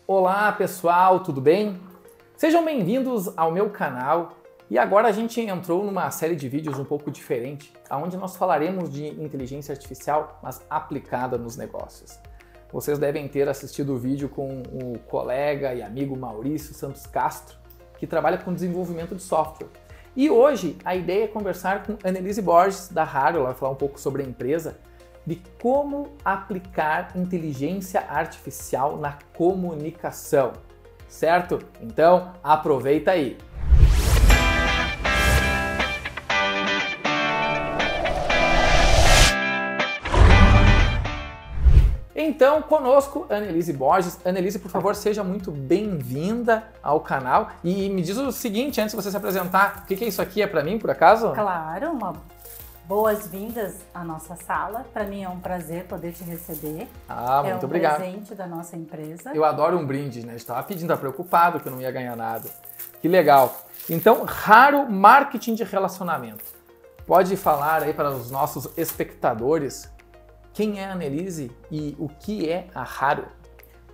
Olá pessoal, tudo bem? Sejam bem-vindos ao meu canal e agora a gente entrou numa série de vídeos um pouco diferente, onde nós falaremos de inteligência artificial, mas aplicada nos negócios. Vocês devem ter assistido o vídeo com o colega e amigo Maurício Santos Castro, que trabalha com desenvolvimento de software. E hoje a ideia é conversar com Annelise Borges, da Haro, ela vai falar um pouco sobre a empresa, de como aplicar inteligência artificial na comunicação, certo? Então, aproveita aí! Então, conosco, Annelise Borges. Annelise, por favor, seja muito bem-vinda ao canal. E me diz o seguinte, antes de você se apresentar, o que é isso aqui? É para mim, por acaso? Claro, boas-vindas à nossa sala. Para mim é um prazer poder te receber. Muito obrigado. É um presente da nossa empresa. Eu adoro um brinde, né? Estava pedindo, estava preocupado que eu não ia ganhar nada. Que legal. Então, Haro Marketing de Relacionamento. Pode falar aí para os nossos espectadores quem é a Annelise e o que é a Haro?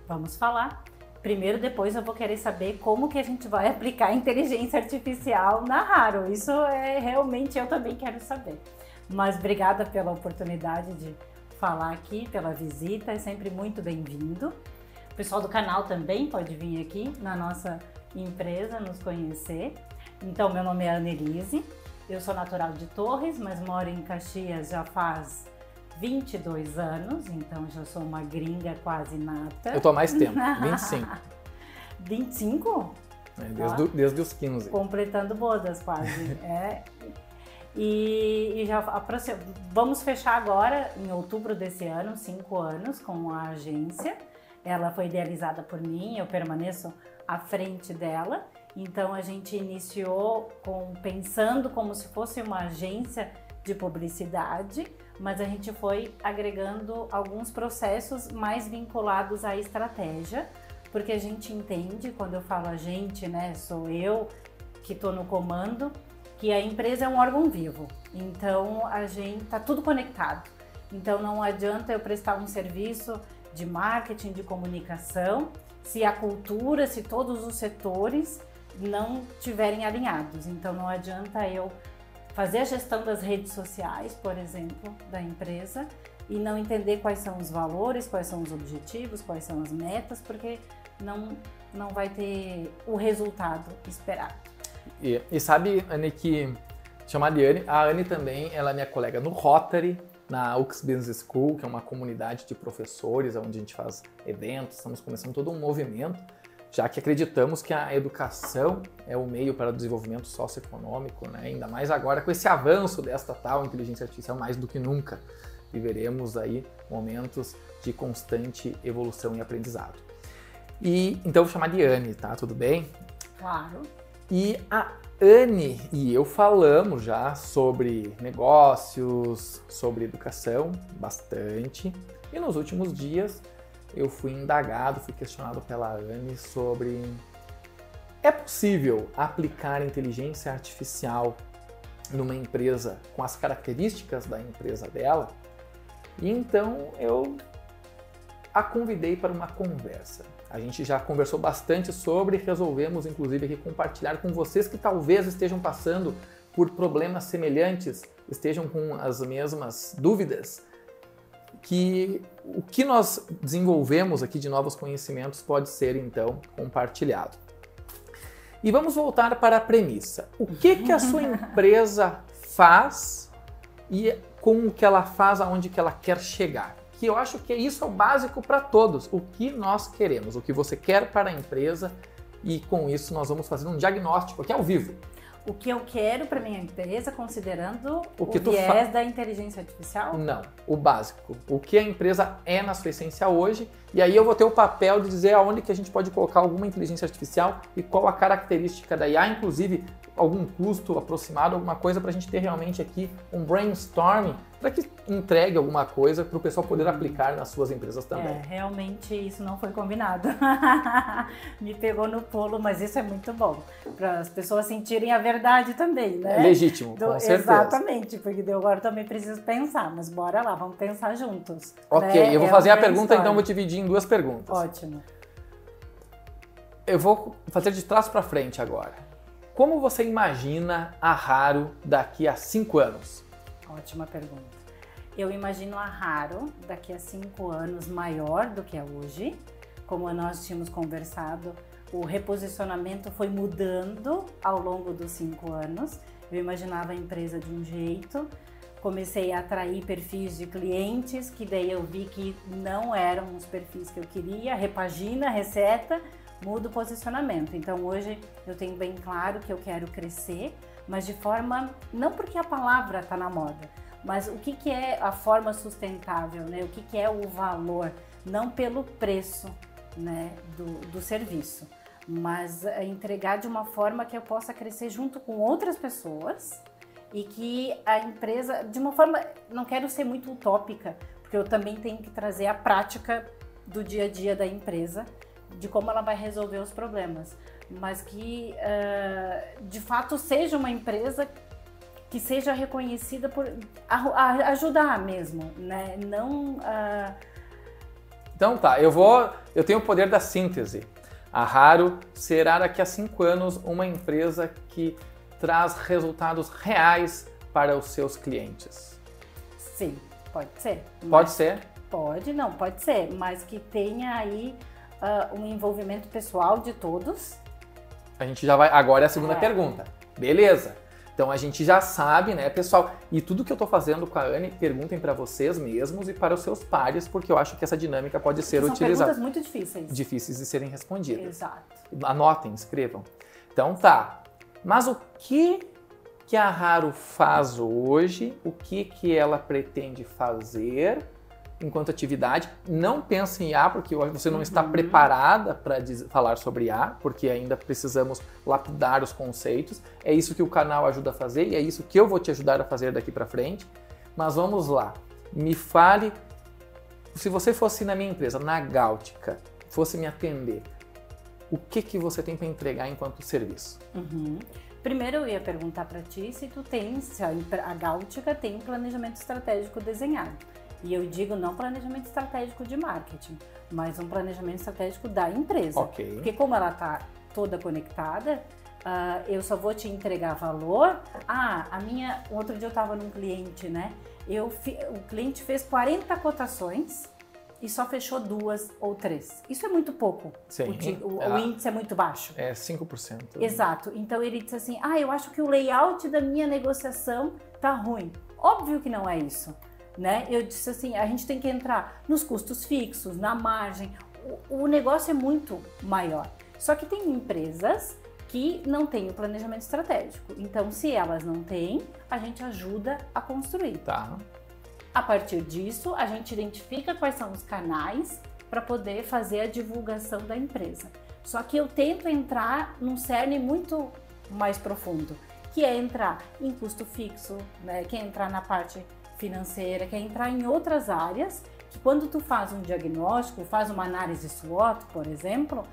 Vamos falar. Primeiro, depois eu vou querer saber como que a gente vai aplicar a inteligência artificial na Haro. Isso é realmente eu também quero saber. Mas obrigada pela oportunidade de falar aqui, pela visita, é sempre muito bem-vindo. O pessoal do canal também pode vir aqui na nossa empresa nos conhecer. Então, meu nome é Annelise, eu sou natural de Torres, mas moro em Caxias já faz 22 anos, então já sou uma gringa quase nata. Eu tô há mais tempo, 25. 25? Desde os 15. Completando bodas quase. E já vamos fechar agora, em outubro desse ano, 5 anos com a agência. Ela foi idealizada por mim, eu permaneço à frente dela. Então a gente iniciou pensando como se fosse uma agência de publicidade, mas a gente foi agregando alguns processos mais vinculados à estratégia, porque a gente entende, quando eu falo a gente, né, sou eu que estou no comando, que a empresa é um órgão vivo, então a gente tá tudo conectado. Então não adianta eu prestar um serviço de marketing, de comunicação, se a cultura, se todos os setores não estiverem alinhados. Então não adianta eu fazer a gestão das redes sociais, por exemplo, da empresa e não entender quais são os valores, quais são os objetivos, quais são as metas, porque não vai ter o resultado esperado. E sabe, Anne, que chamar de Anne, a Anne também, ela é minha colega no Rotary, na UX Business School, que é uma comunidade de professores, onde a gente faz eventos, estamos começando todo um movimento, já que acreditamos que a educação é o meio para o desenvolvimento socioeconômico, né? Ainda mais agora com esse avanço desta tal inteligência artificial, mais do que nunca. Viveremos aí momentos de constante evolução e aprendizado. E então vou chamar de Anne, tá? Tudo bem? Claro. E a Anne e eu falamos já sobre negócios, sobre educação, bastante. E nos últimos dias eu fui indagado, fui questionado pela Anne sobre: é possível aplicar inteligência artificial numa empresa com as características da empresa dela? E então eu a convidei para uma conversa. A gente já conversou bastante sobre, resolvemos inclusive aqui compartilhar com vocês que talvez estejam passando por problemas semelhantes, estejam com as mesmas dúvidas, que o que nós desenvolvemos aqui de novos conhecimentos pode ser então compartilhado. E vamos voltar para a premissa. O que a sua empresa faz e com o que ela faz, aonde que ela quer chegar? Que eu acho que isso é o básico para todos. O que nós queremos, o que você quer para a empresa, e com isso nós vamos fazer um diagnóstico aqui ao vivo. O que eu quero para minha empresa, considerando o viés da inteligência artificial? Não, o básico. O que a empresa é na sua essência hoje, e aí eu vou ter o papel de dizer aonde que a gente pode colocar alguma inteligência artificial e qual a característica da IA, inclusive algum custo aproximado, alguma coisa para a gente ter realmente aqui um brainstorming para que entregue alguma coisa para o pessoal poder aplicar nas suas empresas também. Realmente isso não foi combinado. Me pegou no pulo, mas isso é muito bom. Para as pessoas sentirem a verdade também, né? É legítimo, com certeza. Exatamente, porque eu agora também preciso pensar, mas bora lá, vamos pensar juntos. Ok, né? Eu vou fazer a pergunta, então vou dividir em duas perguntas. Ótimo. eu vou fazer de trás para frente agora. Como você imagina a Raro daqui a 5 anos? Ótima pergunta. Eu imagino a Raro daqui a 5 anos maior do que é hoje. Como nós tínhamos conversado, o reposicionamento foi mudando ao longo dos 5 anos. Eu imaginava a empresa de um jeito, comecei a atrair perfis de clientes, que daí eu vi que não eram os perfis que eu queria, repagina, reseta, muda o posicionamento. Então hoje eu tenho bem claro que eu quero crescer, mas de forma, não porque a palavra está na moda, mas o que é a forma sustentável, né? O que é o valor, não pelo preço, né, do serviço, mas entregar de uma forma que eu possa crescer junto com outras pessoas e que a empresa, de uma forma, não quero ser muito utópica, porque eu também tenho que trazer a prática do dia a dia da empresa, de como ela vai resolver os problemas, mas que de fato seja uma empresa que seja reconhecida por ajudar mesmo, né? Não... Então tá, eu tenho o poder da síntese. A Raro será daqui a 5 anos uma empresa que traz resultados reais para os seus clientes. Sim, pode ser. Pode ser? Pode ser, mas que tenha aí um envolvimento pessoal de todos. A gente já vai, agora é a segunda pergunta. Beleza. Então a gente já sabe, né, pessoal? E tudo que eu tô fazendo com a Anne, perguntem para vocês mesmos e para os seus pares, porque eu acho que essa dinâmica pode ser utilizada. São perguntas muito difíceis. Difíceis de serem respondidas. Exato. Anotem, escrevam. Então tá. Mas o que a Raro faz hoje? O que ela pretende fazer enquanto atividade? Não pense em IA, porque você não está preparada para falar sobre IA, porque ainda precisamos lapidar os conceitos. É isso que o canal ajuda a fazer e é isso que eu vou te ajudar a fazer daqui para frente. Mas vamos lá. Me fale, se você fosse na minha empresa, na Gáutica, fosse me atender, o que você tem para entregar enquanto serviço? Primeiro eu ia perguntar para ti se a Gáutica tem um planejamento estratégico desenhado. E eu digo não planejamento estratégico de marketing, mas um planejamento estratégico da empresa. Ok. Porque como ela está toda conectada, eu só vou te entregar valor. Outro dia eu estava num cliente, né? O cliente fez 40 cotações e só fechou 2 ou 3. Isso é muito pouco. Sim. O índice é muito baixo. É 5%. Exato. Então ele disse assim, eu acho que o layout da minha negociação tá ruim. Óbvio que não é isso. Né? Eu disse assim, a gente tem que entrar nos custos fixos, na margem, o negócio é muito maior. Só que tem empresas que não têm o planejamento estratégico. Então, se elas não têm, a gente ajuda a construir. Tá. A partir disso, a gente identifica quais são os canais para poder fazer a divulgação da empresa. Só que eu tento entrar num cerne muito mais profundo, que é entrar em custo fixo, né? Que é entrar na parte financeira, quer entrar em outras áreas, que quando tu faz um diagnóstico, faz uma análise SWOT, por exemplo,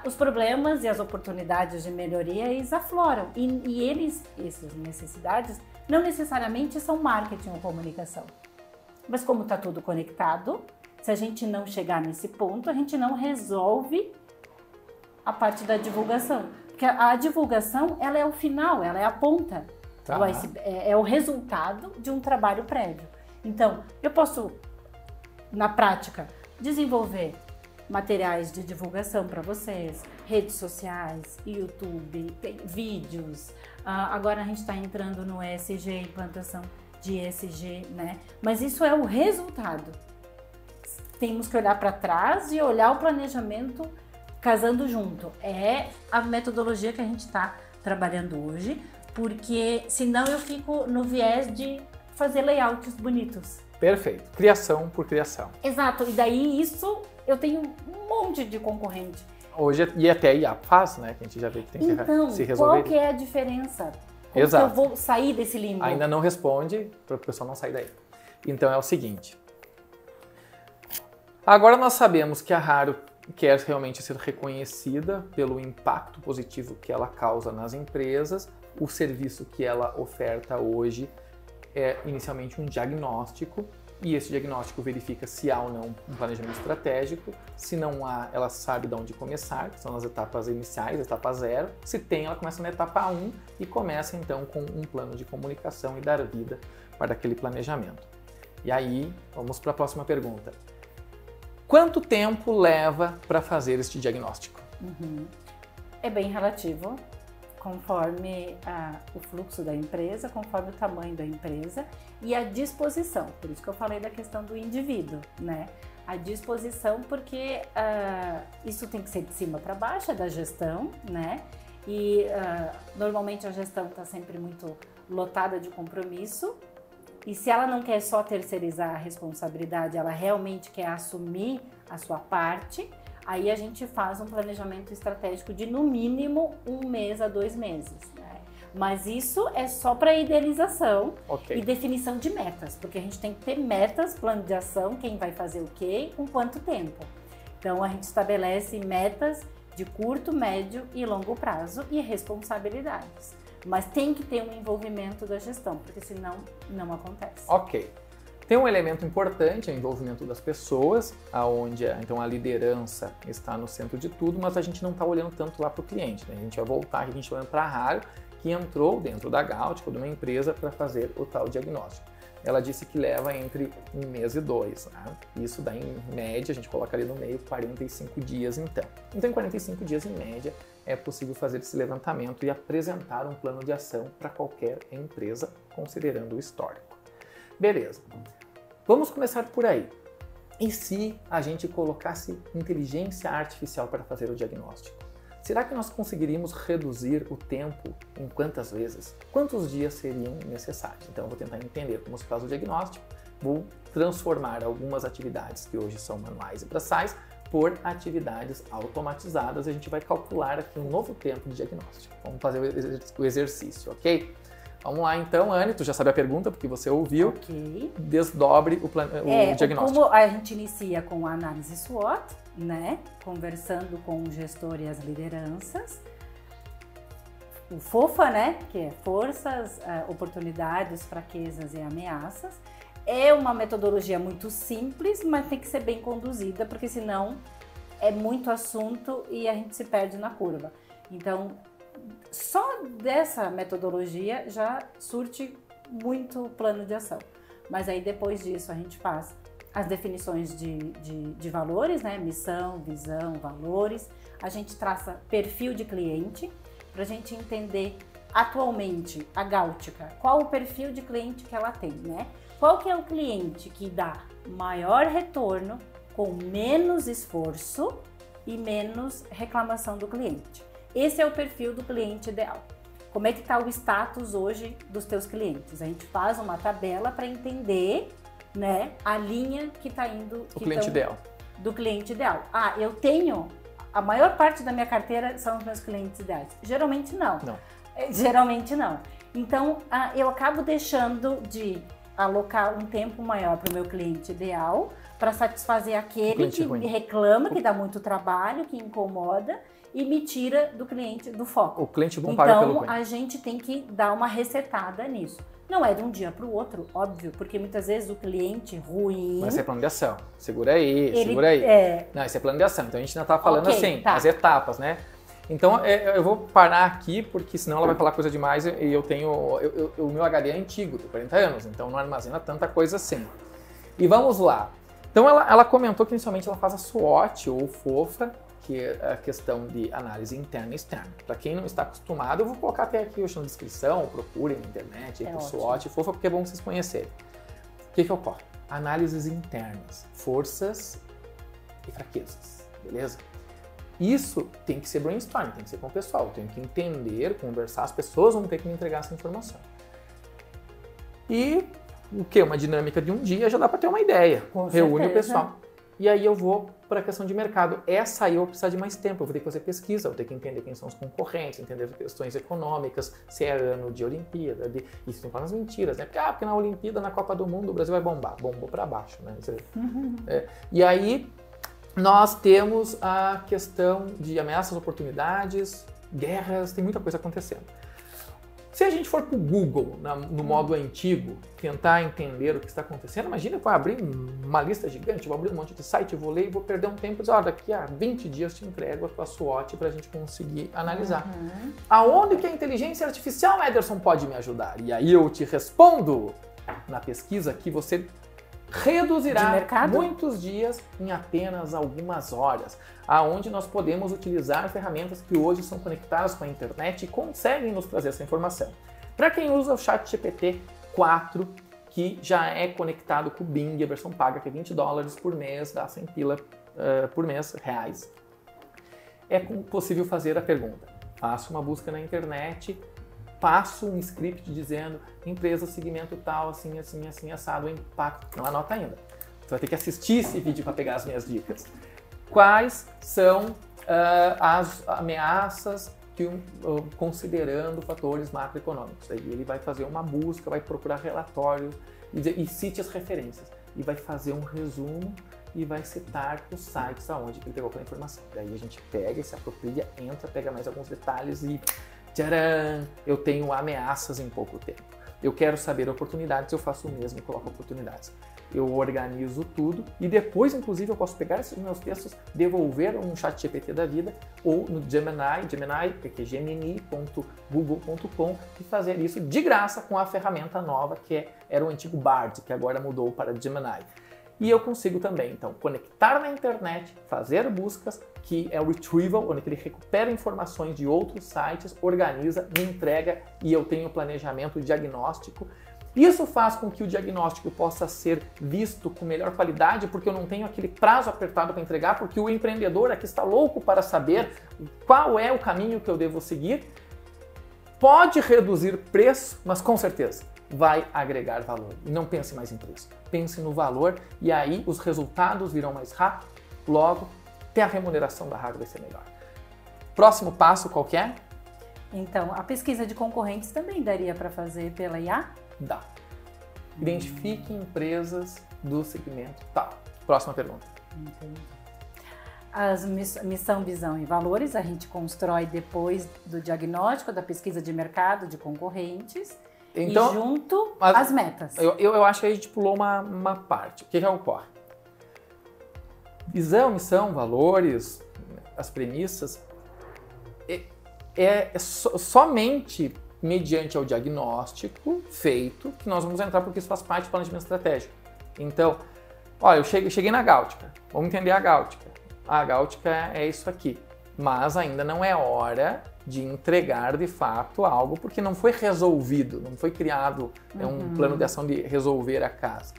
os problemas e as oportunidades de melhoria eles afloram. E essas necessidades, não necessariamente são marketing ou comunicação. Mas como está tudo conectado, se a gente não chegar nesse ponto, a gente não resolve a parte da divulgação. Porque a divulgação, ela é o final, ela é a ponta. Tá. É o resultado de um trabalho prévio. Então, eu posso, na prática, desenvolver materiais de divulgação para vocês, redes sociais, YouTube, vídeos. Agora a gente está entrando no ESG, implantação de ESG, né? Mas isso é o resultado. Temos que olhar para trás e olhar o planejamento casando junto. É a metodologia que a gente está trabalhando hoje. Porque senão eu fico no viés de fazer layouts bonitos. Perfeito. Criação por criação. Exato. E daí isso eu tenho um monte de concorrente. Hoje, e até a IA faz, né? Que a gente já vê que tem que se resolver. Então, qual que é a diferença? Como Exato. que eu vou sair desse limbo? Ainda não responde, para o pessoal não sair daí. Então é o seguinte. Agora nós sabemos que a Raro quer realmente ser reconhecida pelo impacto positivo que ela causa nas empresas. O serviço que ela oferta hoje é inicialmente um diagnóstico e esse diagnóstico verifica se há ou não um planejamento estratégico. Se não há, ela sabe de onde começar, que são as etapas iniciais, etapa 0. Se tem, ela começa na etapa 1 e começa então com um plano de comunicação e dar vida para aquele planejamento. E aí, vamos para a próxima pergunta. Quanto tempo leva para fazer este diagnóstico? É bem relativo, conforme o fluxo da empresa, conforme o tamanho da empresa e a disposição. Por isso que eu falei da questão do indivíduo, né? A disposição, porque isso tem que ser de cima para baixo, é da gestão, né? E normalmente a gestão está sempre muito lotada de compromisso. E se ela não quer só terceirizar a responsabilidade, ela realmente quer assumir a sua parte, aí a gente faz um planejamento estratégico de no mínimo 1 mês a 2 meses. Né? Mas isso é só para idealização e definição de metas, porque a gente tem que ter metas, plano de ação, quem vai fazer o quê, com quanto tempo. Então a gente estabelece metas de curto, médio e longo prazo e responsabilidades. Mas tem que ter um envolvimento da gestão, porque senão não acontece. Ok. Tem um elemento importante, o envolvimento das pessoas, onde então a liderança está no centro de tudo, mas a gente não está olhando tanto lá para o cliente. Né? A gente vai voltar aqui, a gente vai olhando para a Hario, que entrou dentro da Gautico, de uma empresa, para fazer o tal diagnóstico. Ela disse que leva entre 1 mês e 2. Né? Isso dá, em média, a gente coloca ali no meio, 45 dias então. Então, em 45 dias, em média, é possível fazer esse levantamento e apresentar um plano de ação para qualquer empresa, considerando o histórico. Beleza. Vamos começar por aí. E se a gente colocasse inteligência artificial para fazer o diagnóstico? Será que nós conseguiríamos reduzir o tempo em quantas vezes? Quantos dias seriam necessários? Então eu vou tentar entender como se faz o diagnóstico, vou transformar algumas atividades que hoje são manuais e braçais por atividades automatizadas. A gente vai calcular aqui um novo tempo de diagnóstico. Vamos fazer o exercício, ok? Vamos lá então, Anne, tu já sabe a pergunta porque você ouviu. Ok. Desdobre o diagnóstico. Como a gente inicia com a análise SWOT, né? Conversando com o gestor e as lideranças. O FOFA, né? Que é forças, oportunidades, fraquezas e ameaças. É uma metodologia muito simples, mas tem que ser bem conduzida, porque senão é muito assunto e a gente se perde na curva. Então, só dessa metodologia já surte muito plano de ação. Mas aí depois disso a gente faz as definições de valores, né? Missão, visão, valores. A gente traça perfil de cliente para a gente entender atualmente a Gautico, qual o perfil de cliente que ela tem, né? Qual que é o cliente que dá maior retorno com menos esforço e menos reclamação do cliente? Esse é o perfil do cliente ideal. Como é que está o status hoje dos teus clientes? A gente faz uma tabela para entender, né, a linha que está indo... O cliente ideal. Do cliente ideal. Ah, eu tenho... A maior parte da minha carteira são os meus clientes ideais. Geralmente não. Geralmente não. Então, eu acabo deixando de alocar um tempo maior para o meu cliente ideal para satisfazer aquele que me reclama, que dá muito trabalho, que incomoda e me tira do cliente do foco. O cliente bom paga pelo cliente. Então, a gente tem que dar uma resetada nisso. Não é de um dia para o outro, óbvio, porque muitas vezes o cliente ruim... Mas é plano de ação. Segura aí, segura aí. Não, isso é plano de ação. Então, a gente ainda está falando as etapas, né? Então, eu vou parar aqui, porque senão ela vai falar coisa demais e eu tenho... O meu HD é antigo, tem 40 anos, então não armazena tanta coisa assim. E vamos lá. Então, ela comentou que inicialmente ela faz a SWOT, ou FOFA, que é a questão de análise interna e externa. Para quem não está acostumado, eu vou colocar até aqui na descrição, procurem na internet, por SWOT e FOFA, porque é bom vocês conhecerem. O que ocorre? Análises internas, forças e fraquezas, beleza? Isso tem que ser brainstorming, tem que ser com o pessoal, eu tenho que entender, conversar, as pessoas vão ter que me entregar essa informação. E o que? Uma dinâmica de um dia já dá para ter uma ideia. Reúne o pessoal. E aí eu vou para a questão de mercado. Essa aí eu vou precisar de mais tempo, eu vou ter que fazer pesquisa, eu vou ter que entender quem são os concorrentes, entender questões econômicas, se é ano de Olimpíada, isso tem umas mentiras, né? Porque na Olimpíada, na Copa do Mundo, o Brasil vai bombar. Bombou para baixo, né? E aí nós temos a questão de ameaças, oportunidades, guerras, tem muita coisa acontecendo. Se a gente for para o Google, no modo antigo, tentar entender o que está acontecendo, imagina que eu abrir uma lista gigante, vou abrir um monte de site, vou ler e vou perder um tempo e dizer, ó, daqui a 20 dias te entrego a tua SWOT para a gente conseguir analisar. Aonde que a inteligência artificial, Ederson, pode me ajudar? E aí eu te respondo na pesquisa que você reduzirá muitos dias em apenas algumas horas, aonde nós podemos utilizar ferramentas que hoje são conectadas com a internet e conseguem nos trazer essa informação. Para quem usa o ChatGPT 4, que já é conectado com o Bing, a versão paga, que é $20 por mês, dá 100 pila por mês, reais, é possível fazer a pergunta. Faço uma busca na internet, passo um script dizendo empresa, segmento tal, assim, assim, assim, assado, o impacto. Não anota ainda. Você vai ter que assistir esse vídeo para pegar as minhas dicas. Quais são as ameaças considerando fatores macroeconômicos? Aí ele vai fazer uma busca, vai procurar relatórios e cite as referências. E vai fazer um resumo e vai citar os sites aonde ele pegou aquela informação. Daí a gente pega, se apropria, entra, pega mais alguns detalhes e tcharam! Eu tenho ameaças em pouco tempo. Eu quero saber oportunidades, eu faço o mesmo e coloco oportunidades. Eu organizo tudo e depois, inclusive, eu posso pegar esses meus textos, devolver um ChatGPT da vida ou no Gemini, que é gemini.google.com e fazer isso de graça com a ferramenta nova que era o antigo Bard, que agora mudou para Gemini. E eu consigo também, então, conectar na internet, fazer buscas, que é o retrieval, onde ele recupera informações de outros sites, organiza, me entrega e eu tenho planejamento diagnóstico. Isso faz com que o diagnóstico possa ser visto com melhor qualidade, porque eu não tenho aquele prazo apertado para entregar, porque o empreendedor aqui está louco para saber qual é o caminho que eu devo seguir. Pode reduzir preço, mas com certeza vai agregar valor. E não pense mais em preço, pense no valor e aí os resultados virão mais rápido, logo até a remuneração da rádio vai ser melhor. Próximo passo qual que é? Então, a pesquisa de concorrentes também daria para fazer pela IA? Dá. Identifique empresas do segmento tal. Próxima pergunta. Entendi. As missão, visão e valores a gente constrói depois do diagnóstico, da pesquisa de mercado de concorrentes. Então, e junto as metas. Eu acho que a gente pulou uma parte. O que ocorre? Visão, missão, valores, as premissas, somente mediante o diagnóstico feito que nós vamos entrar, porque isso faz parte do planejamento estratégico. Então, olha, eu cheguei na Gáutica, vamos entender a Gáutica. A Gáutica é isso aqui, mas ainda não é hora de entregar de fato algo, porque não foi resolvido, não foi criado um plano de ação de resolver a casa.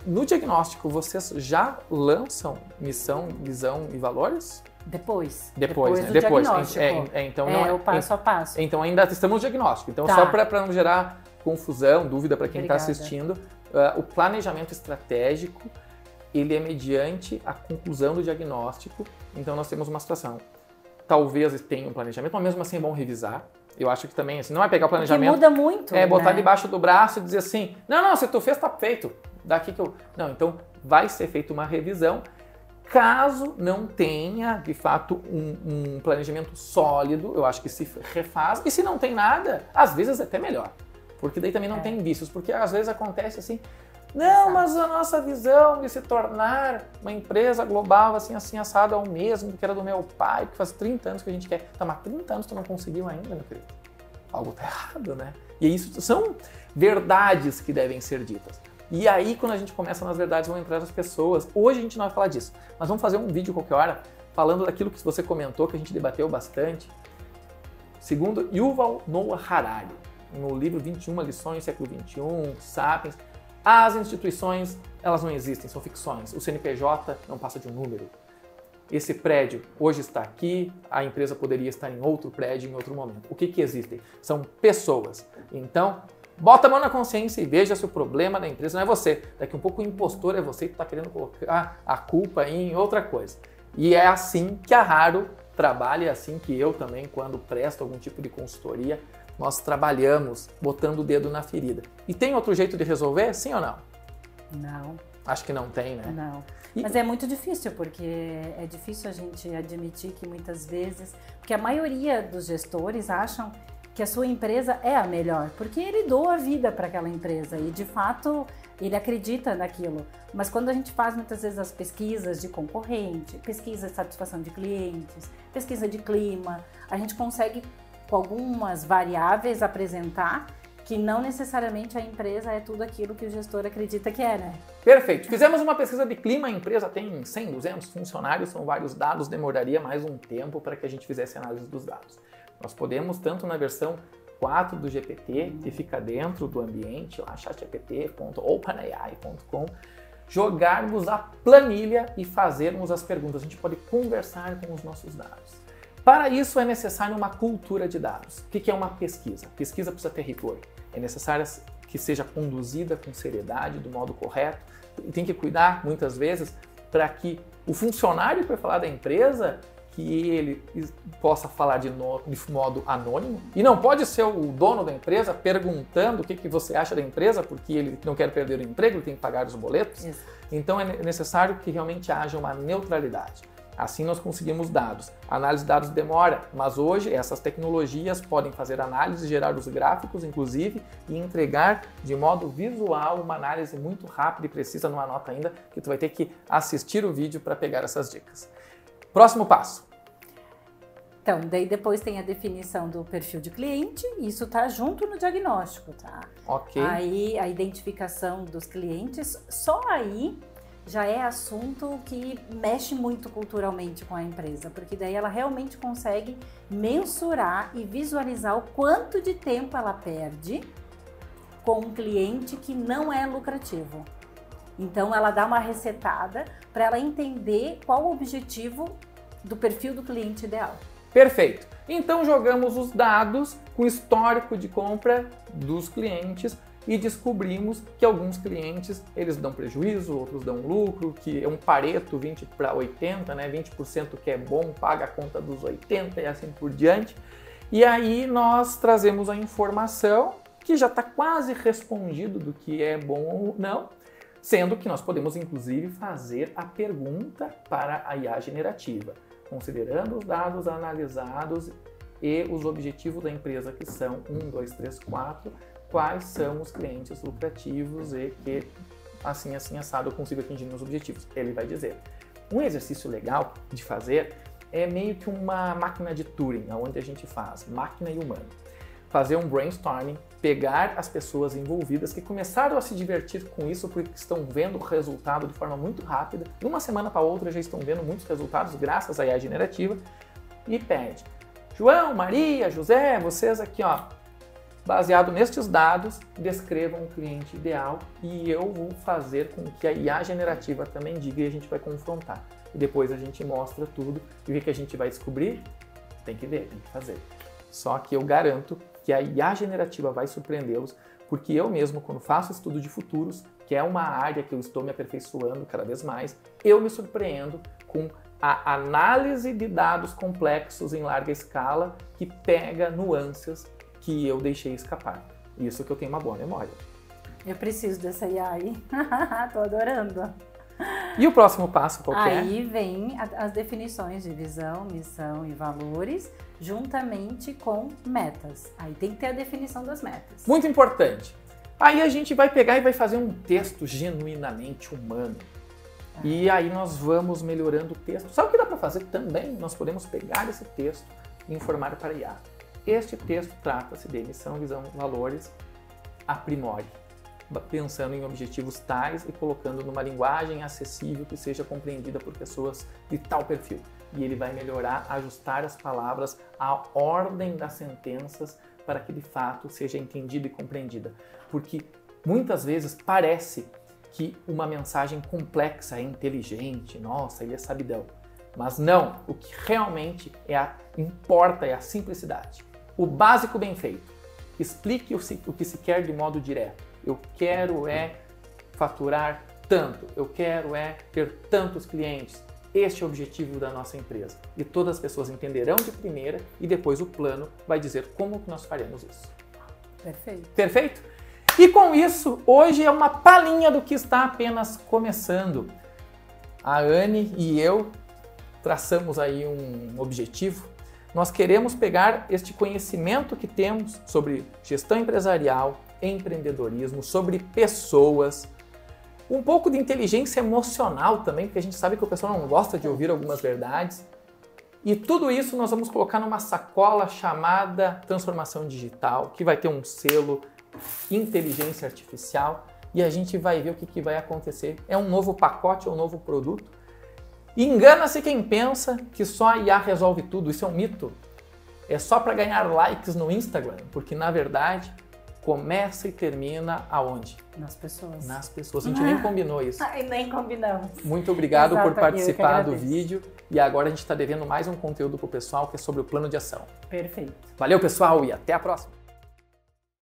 No diagnóstico, vocês já lançam missão, visão e valores? Depois né? do Depois. diagnóstico. Então o passo a passo. Então ainda estamos no diagnóstico. Então só para não gerar confusão, dúvida para quem está assistindo, o planejamento estratégico, ele é mediante a conclusão do diagnóstico. Então nós temos uma situação. Talvez tenha um planejamento, mas mesmo assim é bom revisar. Eu acho que também, assim, não é pegar o planejamento... Porque muda muito, botar debaixo do braço e dizer assim, não, se tu fez, tá feito. Daqui que eu... Não, então vai ser feita uma revisão. Caso não tenha, de fato, um planejamento sólido, eu acho que se refaz. E se não tem nada, às vezes é até melhor. Porque daí também não tem vícios. Porque às vezes acontece assim, não, mas a nossa visão de se tornar uma empresa global assim assada é o mesmo que era do meu pai, que faz 30 anos que a gente quer. Tá, mas 30 anos tu não conseguiu ainda, meu querido. Algo tá errado, né? E isso são verdades que devem ser ditas. E aí, quando a gente começa nas verdades, vão entrar as pessoas. Hoje a gente não vai falar disso, mas vamos fazer um vídeo qualquer hora falando daquilo que você comentou, que a gente debateu bastante. Segundo Yuval Noah Harari, no livro 21 Lições do Século XXI, Sapiens, as instituições, elas não existem, são ficções. O CNPJ não passa de um número. Esse prédio hoje está aqui, a empresa poderia estar em outro prédio em outro momento. O que existem? São pessoas. Então, bota a mão na consciência e veja se o problema da empresa não é você. Daqui um pouco o impostor é você que está querendo colocar a culpa em outra coisa. E é assim que a Haro trabalha, é assim que eu também, quando presto algum tipo de consultoria, nós trabalhamos botando o dedo na ferida. E tem outro jeito de resolver? Sim ou não? Não. Acho que não tem, né? Não. Mas é muito difícil, porque é difícil a gente admitir que muitas vezes... Porque a maioria dos gestores acham que a sua empresa é a melhor, porque ele doa a vida para aquela empresa e de fato ele acredita naquilo. Mas quando a gente faz muitas vezes as pesquisas de concorrente, pesquisa de satisfação de clientes, pesquisa de clima, a gente consegue com algumas variáveis apresentar que não necessariamente a empresa é tudo aquilo que o gestor acredita que é, né? Perfeito. Fizemos uma pesquisa de clima, a empresa tem 100, 200 funcionários, são vários dados, demoraria mais um tempo para que a gente fizesse análise dos dados. Nós podemos, tanto na versão 4 do GPT, que fica dentro do ambiente, lá chatgpt.openai.com, jogarmos a planilha e fazermos as perguntas. A gente pode conversar com os nossos dados. Para isso é necessário uma cultura de dados. O que é uma pesquisa? Pesquisa precisa ter rigor. É necessário que seja conduzida com seriedade, do modo correto. E tem que cuidar, muitas vezes, para que o funcionário que vai falar da empresa, que ele possa falar de modo anônimo. E não pode ser o dono da empresa perguntando o que você acha da empresa, porque ele não quer perder o emprego, ele tem que pagar os boletos. Isso. Então é necessário que realmente haja uma neutralidade. Assim nós conseguimos dados. A análise de dados demora, mas hoje essas tecnologias podem fazer análise, gerar os gráficos, inclusive, e entregar de modo visual uma análise muito rápida e precisa. Não anota ainda, que tu vai ter que assistir o vídeo para pegar essas dicas. Próximo passo. Então, daí depois tem a definição do perfil de cliente, e isso tá junto no diagnóstico, tá? Ok. Aí a identificação dos clientes, só aí já é assunto que mexe muito culturalmente com a empresa, porque daí ela realmente consegue mensurar e visualizar o quanto de tempo ela perde com um cliente que não é lucrativo. Então ela dá uma resetada para ela entender qual o objetivo do perfil do cliente ideal. Perfeito. Então jogamos os dados com histórico de compra dos clientes e descobrimos que alguns clientes eles dão prejuízo, outros dão lucro, que é um Pareto 20 para 80, né? 20% que é bom paga a conta dos 80 e assim por diante. E aí nós trazemos a informação que já está quase respondido do que é bom ou não, sendo que nós podemos inclusive fazer a pergunta para a IA generativa, considerando os dados analisados e os objetivos da empresa, que são 1, 2, 3, 4, quais são os clientes lucrativos e que assim assado eu consigo atingir meus objetivos. Ele vai dizer. Um exercício legal de fazer é meio que uma máquina de Turing, onde a gente faz máquina e humano. Fazer um brainstorming, pegar as pessoas envolvidas que começaram a se divertir com isso porque estão vendo o resultado de forma muito rápida. De uma semana para outra já estão vendo muitos resultados graças à IA generativa e pede: João, Maria, José, vocês aqui, ó, baseado nestes dados, descrevam um cliente ideal e eu vou fazer com que a IA generativa também diga e a gente vai confrontar. E depois a gente mostra tudo e o que a gente vai descobrir? Tem que ver, tem que fazer. Só que eu garanto que a IA generativa vai surpreendê-los, porque eu mesmo, quando faço estudo de futuros, que é uma área que eu estou me aperfeiçoando cada vez mais, eu me surpreendo com a análise de dados complexos em larga escala que pega nuances que eu deixei escapar. Isso que eu tenho uma boa memória. Eu preciso dessa IA aí. Tô adorando. E o próximo passo qual que é? Aí vem as definições de visão, missão e valores, juntamente com metas. Aí tem que ter a definição das metas. Muito importante. Aí a gente vai pegar e vai fazer um texto genuinamente humano. E aí nós vamos melhorando o texto. Sabe o que dá para fazer também? Nós podemos pegar esse texto e informar para a IA. Este texto trata-se de missão, visão, valores, aprimore, pensando em objetivos tais e colocando numa linguagem acessível que seja compreendida por pessoas de tal perfil. E ele vai melhorar, ajustar as palavras à ordem das sentenças para que de fato seja entendida e compreendida. Porque muitas vezes parece que uma mensagem complexa é inteligente, nossa, ele é sabidão. Mas não, o que realmente importa é a simplicidade. O básico bem feito. Explique o que se quer de modo direto. Eu quero faturar tanto, eu quero ter tantos clientes. Este é o objetivo da nossa empresa. E todas as pessoas entenderão de primeira e depois o plano vai dizer como que nós faremos isso. Perfeito. Perfeito? E com isso, hoje é uma palhinha do que está apenas começando. A Anne e eu traçamos aí um objetivo. Nós queremos pegar este conhecimento que temos sobre gestão empresarial, empreendedorismo, sobre pessoas, um pouco de inteligência emocional também, porque a gente sabe que o pessoal não gosta de ouvir algumas verdades. E tudo isso nós vamos colocar numa sacola chamada Transformação Digital, que vai ter um selo Inteligência Artificial, e a gente vai ver o que vai acontecer. É um novo pacote, é um novo produto. E engana-se quem pensa que só a IA resolve tudo, isso é um mito. É só para ganhar likes no Instagram, porque na verdade começa e termina aonde? Nas pessoas. Nas pessoas. A gente nem combinou isso. Nem combinamos. Muito obrigado por participar do vídeo. E agora a gente está devendo mais um conteúdo para o pessoal que é sobre o plano de ação. Perfeito. Valeu, pessoal, e até a próxima.